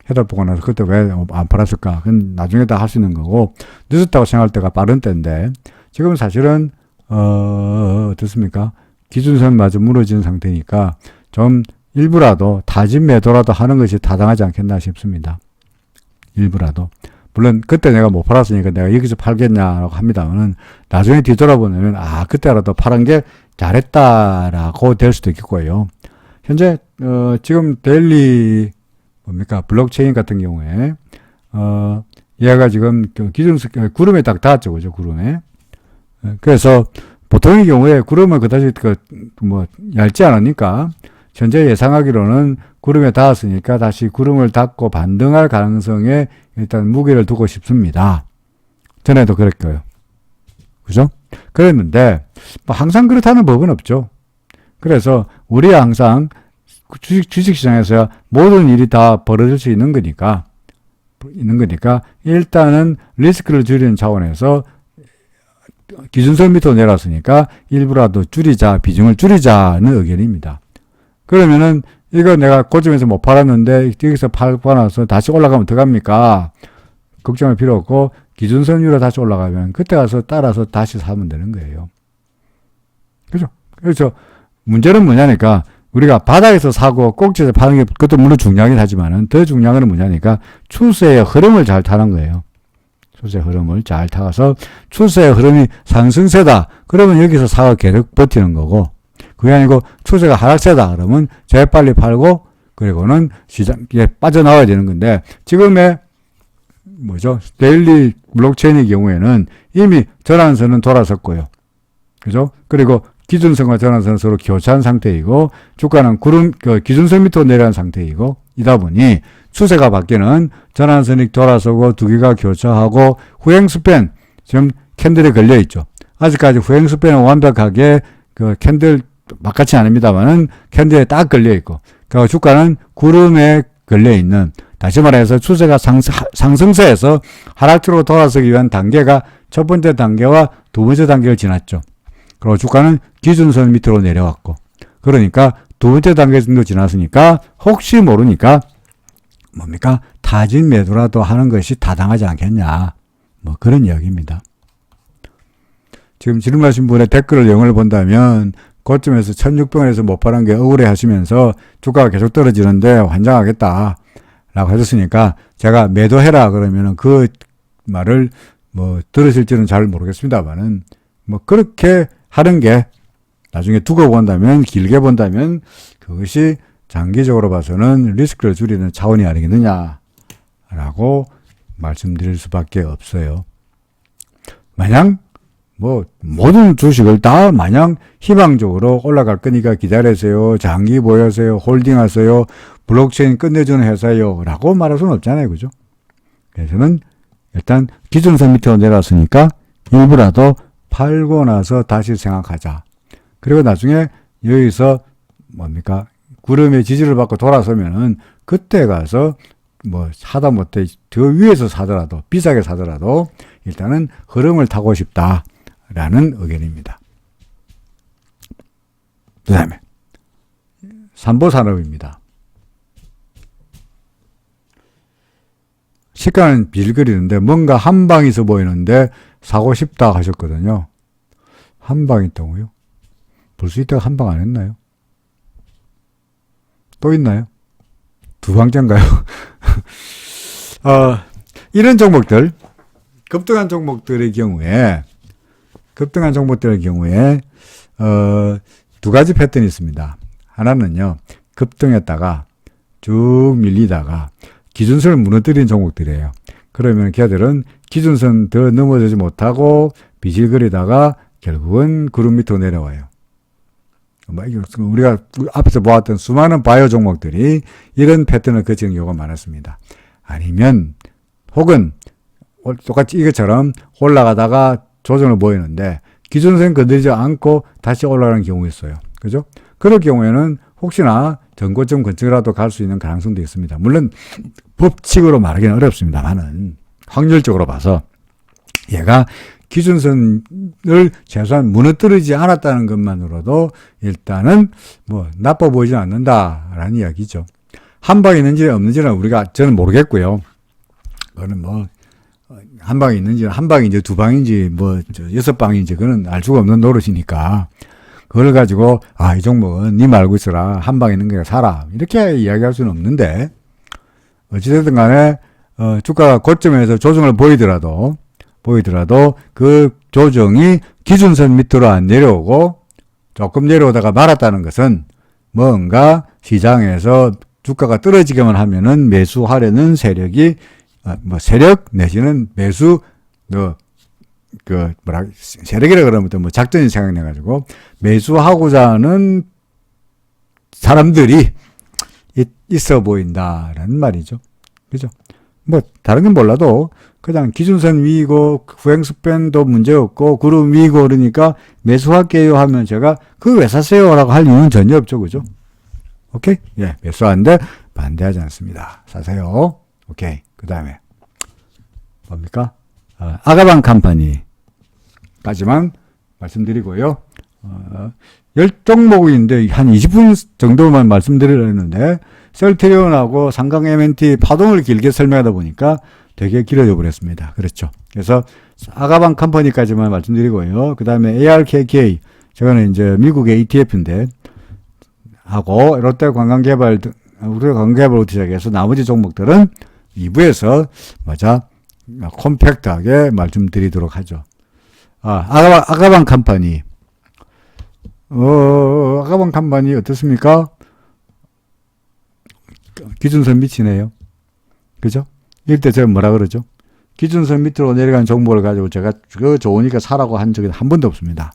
해답 보고 나서 그때 왜 안 팔았을까? 그건 나중에 다 할 수 있는 거고, 늦었다고 생각할 때가 빠른 때인데, 지금 사실은, 어떻습니까? 기준선마저 무너진 상태니까, 좀 일부라도 타진 매도라도 하는 것이 타당하지 않겠나 싶습니다. 일부라도. 물론, 그때 내가 못 팔았으니까 내가 여기서 팔겠냐라고 합니다만은, 나중에 뒤돌아보면, 그때라도 팔은 게 잘했다라고 될 수도 있겠고요. 현재, 지금 데일리, 블록체인 같은 경우에, 얘가 지금 구름에 딱 닿았죠. 그죠? 구름에. 그래서 보통의 경우에 구름을 그다지 얇지 않으니까, 현재 예상하기로는 구름에 닿았으니까 다시 구름을 닫고 반등할 가능성에 일단 무게를 두고 싶습니다. 전에도 그랬고요. 그죠? 그랬는데, 항상 그렇다는 법은 없죠. 그래서 우리가 항상 주식시장에서 모든 일이 다 벌어질 수 있는 거니까 일단은 리스크를 줄이는 차원에서 기준선 밑으로 내렸으니까 일부라도 줄이자, 비중을 줄이자는 의견입니다. 그러면은 이거 내가 고점에서 못 팔았는데 여기서 팔고 나서 다시 올라가면 어떡합니까? 걱정할 필요 없고 기준선 위로 다시 올라가면 그때 가서 따라서 다시 사면 되는 거예요. 그죠? 그래서 문제는 뭐냐니까 우리가 바닥에서 사고 꼭지에서 파는 게 그것도 물론 중요하긴 하지만은 더 중요한 건 뭐냐니까 추세의 흐름을 잘 타는 거예요. 추세의 흐름을 잘 타서 추세의 흐름이 상승세다. 그러면 여기서 사가 계속 버티는 거고 그게 아니고 추세가 하락세다. 그러면 재빨리 팔고 그리고는 시장에 빠져나와야 되는 건데 지금의 데일리 블록체인의 경우에는 이미 전환선은 돌아섰고요. 그죠? 그리고 기준선과 전환선은 서로 교차한 상태이고 주가는 기준선 밑으로 내려간 상태이고 이다 보니 추세가 바뀌는 전환선이 돌아서고 두 개가 교차하고 후행 스팬 지금 캔들에 걸려 있죠. 아직까지 후행 스팬은 완벽하게 캔들 바깥이 아닙니다만은 캔들에 딱 걸려 있고 그 주가는 구름에 걸려 있는 다시 말해서 추세가 상승세에서 하락으로 돌아서기 위한 단계가 첫 번째 단계와 두 번째 단계를 지났죠. 그리고 주가는 기준선 밑으로 내려왔고 그러니까 두 번째 단계 정도 지났으니까 혹시 모르니까 타진 매도라도 하는 것이 타당하지 않겠냐 그런 이야기입니다. 지금 질문하신 분의 댓글을 영어를 본다면 고점에서 1600원에서 못 팔은 게 억울해 하시면서 주가가 계속 떨어지는데 환장하겠다 라고 하셨으니까 제가 매도해라 그러면은 그 말을 들으실지는 잘 모르겠습니다만은 그렇게 하는 게 나중에 두고 본다면 길게 본다면 그것이 장기적으로 봐서는 리스크를 줄이는 차원이 아니겠느냐라고 말씀드릴 수밖에 없어요. 마냥 모든 주식을 다 마냥 희망적으로 올라갈 거니까 기다리세요. 장기 보유하세요. 홀딩하세요. 블록체인 끝내주는 회사요. 라고 말할 수는 없잖아요. 그죠? 그래서는 일단 기준선 밑으로 내려왔으니까 일부라도 팔고 나서 다시 생각하자. 그리고 나중에 여기서 구름의 지지를 받고 돌아서면은 그때 가서 사다 못해 더 위에서 사더라도 비싸게 사더라도 일단은 흐름을 타고 싶다라는 의견입니다. 그 다음에 삼보산업입니다. 시가는 빌그리는데 뭔가 한 방이 있어 보이는데 사고 싶다 하셨거든요. 한 방 있다고요? 벌써 이때가 한 방 안 했나요? 또 있나요? 두 방째인가요? 이런 종목들, 급등한 종목들의 경우에, 두 가지 패턴이 있습니다. 하나는요, 급등했다가 쭉 밀리다가 기준선을 무너뜨린 종목들이에요. 그러면 걔들은 기준선 더 넘어지지 못하고 비실거리다가 결국은 구름 밑으로 내려와요. 우리가 앞에서 보았던 수많은 바이오 종목들이 이런 패턴을 거치는 경우가 많았습니다. 아니면 혹은 똑같이 이것처럼 올라가다가 조정을 보이는데 기준선 건드리지 않고 다시 올라가는 경우가 있어요. 그죠? 그럴 경우에는 혹시나 전고점 근처라도 갈 수 있는 가능성도 있습니다. 물론 법칙으로 말하기는 어렵습니다만은 확률적으로 봐서 얘가 기준선을 최소한 무너뜨리지 않았다는 것만으로도 일단은 뭐 나빠 보이지 않는다라는 이야기죠. 한 방이 있는지 없는지는 저는 모르겠고요. 그거는 뭐 한 방이 있는지 한 방인지 두 방인지 뭐 6방인지 그건 알 수가 없는 노릇이니까 그걸 가지고 이 종목은 니 말고 있어라 한 방에 있는 거야 사라 이렇게 이야기할 수는 없는데 어찌됐든 간에 주가가 고점에서 조정을 보이더라도 그 조정이 기준선 밑으로 안 내려오고 조금 내려오다가 말았다는 것은 뭔가 시장에서 주가가 떨어지게만 하면은 매수하려는 세력이 세력 내지는 매수 세력이라 그러면 또 뭐 작전이 생각나가지고 매수하고자 하는 사람들이 있어 보인다라는 말이죠. 그죠? 뭐 다른 건 몰라도 그냥 기준선 위이고 후행스팬도 문제없고 구름 위이고 그러니까 매수할게요 하면 제가 그거 왜 사세요? 라고 할 이유는 전혀 없죠. 그죠? 오케이? 예, 매수하는데 반대하지 않습니다. 사세요. 오케이. 그 다음에 뭡니까? 아가방 컴퍼니까지만 말씀드리고요. 10종목인데 한 20분 정도만 말씀드리려 했는데 셀트리온하고 삼강 M&T 파동을 길게 설명하다 보니까 되게 길어져 버렸습니다. 그렇죠. 그래서 아가방 컴퍼니까지만 말씀드리고요. 그 다음에 ARKK 저거는 이제 미국의 ETF인데 하고 롯데관광개발 우리가 관광개발부터 시작해서 나머지 종목들은 2부에서 콤팩트하게 말씀드리도록 하죠. 아가방 컴퍼니. 아가방 컴퍼니 어떻습니까? 기준선 밑이네요. 그죠? 이럴 때 제가 뭐라 그러죠? 기준선 밑으로 내려간 종목을 가지고 제가 그거 좋으니까 사라고 한 적이 한 번도 없습니다.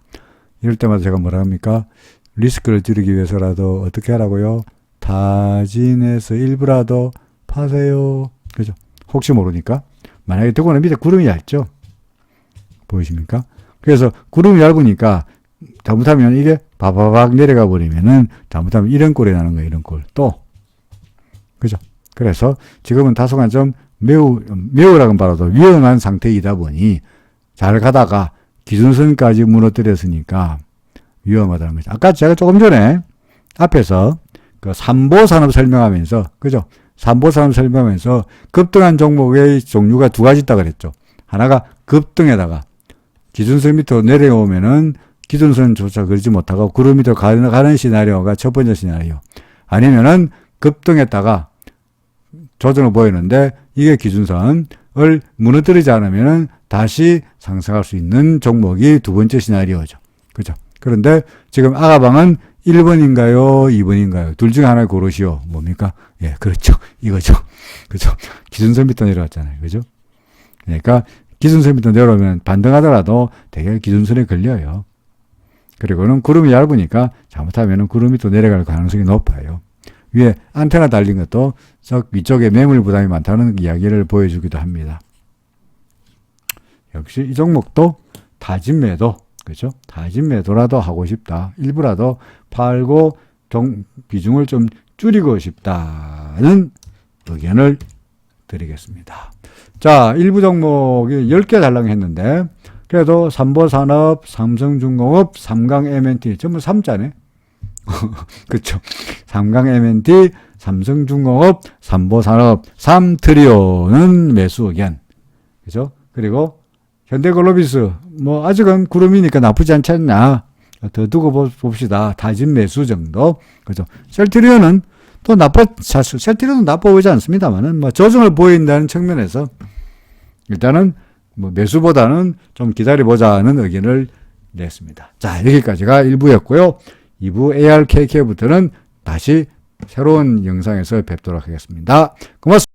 이럴 때마다 제가 뭐라 합니까? 리스크를 줄이기 위해서라도 어떻게 하라고요? 타진에서 일부라도 파세요. 그죠? 혹시 모르니까. 만약에 듣고는 밑에 구름이 얇죠? 보이십니까? 그래서 구름이 얇으니까 잘못하면 이게 바바박 내려가 버리면은 잘못하면 이런 꼴이 나는 거예요. 이런 꼴. 또. 그죠? 그래서 지금은 다소간 좀 매우라고 말해도 위험한 상태이다 보니 잘 가다가 기준선까지 무너뜨렸으니까 위험하다는 거죠. 아까 제가 조금 전에 앞에서 그 삼보산업 설명하면서, 그죠? 삼보산업 설명하면서 급등한 종목의 종류가 두 가지 있다 그랬죠. 하나가 급등에다가 기준선 밑으로 내려오면은 기준선조차 그리지 못하고 구름 밑으로 가는 시나리오가 첫 번째 시나리오. 아니면은 급등했다가 조정을 보이는데 이게 기준선을 무너뜨리지 않으면은 다시 상승할 수 있는 종목이 두 번째 시나리오죠. 그죠? 그런데 지금 아가방은 1번인가요? 2번인가요? 둘 중에 하나를 고르시오. 뭡니까? 예, 그렇죠. 이거죠. 그죠? 기준선 밑으로 내려왔잖아요. 그죠? 그러니까 기준선 밑으로 내려오면 반등하더라도 되게 기준선에 걸려요. 그리고는 구름이 얇으니까 잘못하면 구름 밑으로 내려갈 가능성이 높아요. 위에 안테나 달린 것도 위쪽에 매물 부담이 많다는 이야기를 보여주기도 합니다. 역시 이 종목도 타진 매도, 그렇죠? 타진 매도라도 하고 싶다. 일부라도 팔고 비중을 좀 줄이고 싶다는 의견을 드리겠습니다. 자, 일부 종목이 10개 달랑했는데 그래도 삼보산업, 삼성중공업, 삼강 M&T 전부 3자네. 그렇죠. 삼강 M&T, 삼성중공업, 삼보산업, 삼트리오는 매수 의견. 그죠? 그리고 현대글로비스, 뭐, 아직은 구름이니까 나쁘지 않지 않냐. 더 두고 봅시다. 타진 매수 정도. 그죠? 셀트리온은 또 셀트리온은 나빠 보이지 않습니다만은, 뭐, 조정을 보인다는 측면에서 일단은 뭐, 매수보다는 좀 기다려보자는 의견을 냈습니다. 자, 여기까지가 1부였고요. 2부 ARKK부터는 다시 새로운 영상에서 뵙도록 하겠습니다. 고맙습니다.